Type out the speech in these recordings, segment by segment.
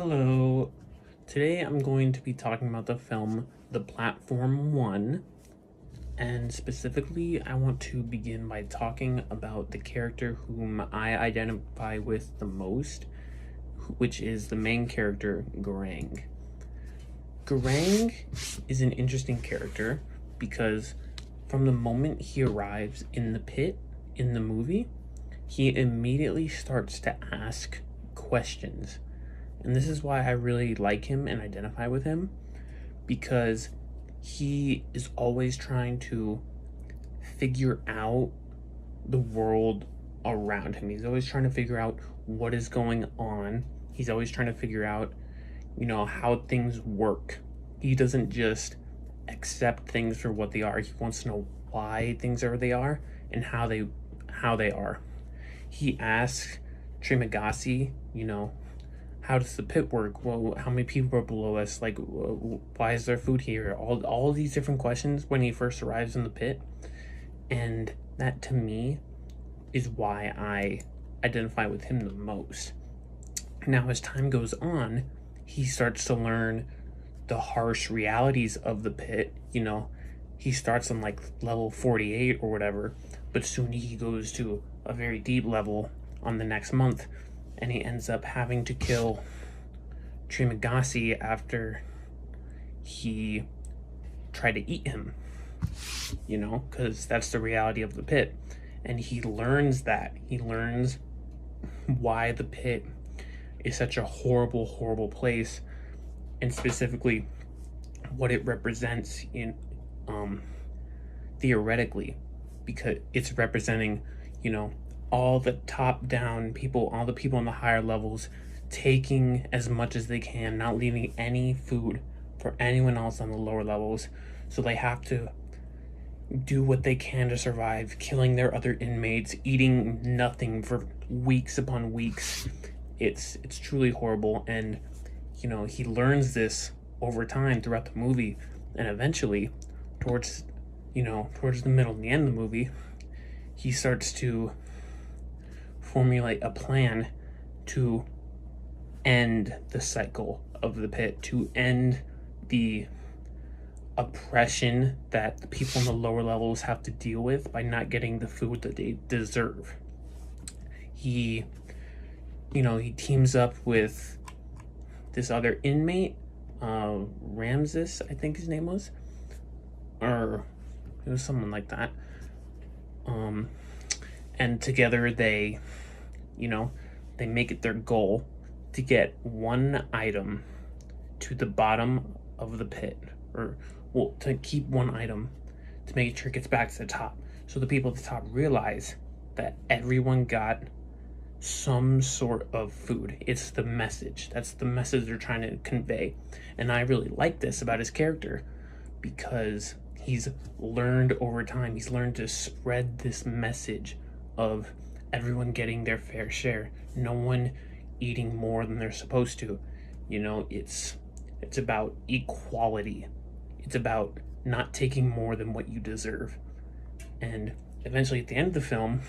Hello. Today I'm going to be talking about the film The Platform One, and specifically I want to begin by talking about the character whom I identify with the most, which is the main character, Garang. Garang is an interesting character because from the moment he arrives in the pit in the movie, he immediately starts to ask questions. And this is why I really like him and identify with him, because he is always trying to figure out the world around him. He's always trying to figure out what is going on. He's always trying to figure out, how things work. He doesn't just accept things for what they are. He wants to know why things are they are and how they are. He asks Trimagasi, how does the pit work? Well, how many people are below us? Like, why is there food here? All these different questions when he first arrives in the pit. And that, to me, is why I identify with him the most. Now, as time goes on, he starts to learn the harsh realities of the pit. He starts on like level 48 or whatever, but soon he goes to a very deep level on the next month, and he ends up having to kill Trimagasi after he tried to eat him, because that's the reality of the pit. And he learns that. He learns why the pit is such a horrible, horrible place, and specifically what it represents in theoretically, because it's representing, all the top-down people, all the people on the higher levels taking as much as they can, not leaving any food for anyone else on the lower levels. So they have to do what they can to survive, killing their other inmates, eating nothing for weeks upon weeks. It's truly horrible, and he learns this over time throughout the movie, and eventually towards the middle and the end of the movie, he starts to formulate a plan to end the cycle of the pit, to end the oppression that the people in the lower levels have to deal with by not getting the food that they deserve. He teams up with this other inmate, Ramses, I think his name was, or it was someone like that. And together they make it their goal to get one item to the bottom of the pit, to keep one item to make sure it gets back to the top. So the people at the top realize that everyone got some sort of food. It's the message. That's the message they're trying to convey. And I really like this about his character, because he's learned over time. He's learned to spread this message of everyone getting their fair share, no one eating more than they're supposed to. It's about equality. It's about not taking more than what you deserve. And eventually at the end of the film,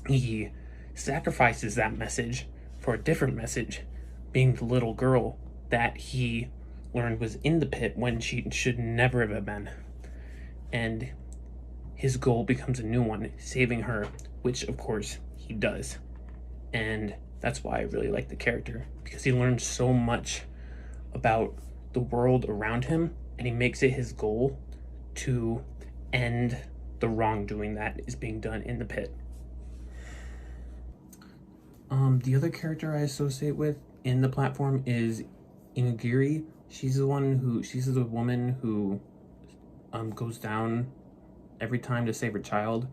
he sacrifices that message for a different message, being the little girl that he learned was in the pit when she should never have been. And his goal becomes a new one, saving her, which of course he does. And that's why I really like the character, because he learns so much about the world around him, and he makes it his goal to end the wrongdoing that is being done in the pit. The other character I associate with in the platform is Inagiri. She's the woman who goes down every time to save her child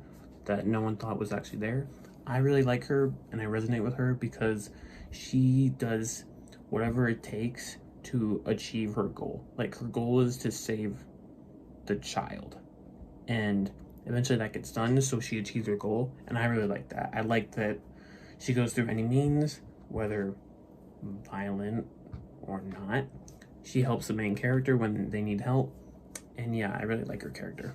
that no one thought was actually there. I really like her, and I resonate with her because she does whatever it takes to achieve her goal. Like, her goal is to save the child, and eventually that gets done, so she achieves her goal, and I really like that. I like that she goes through any means, whether violent or not. She helps the main character when they need help, and yeah, I really like her character.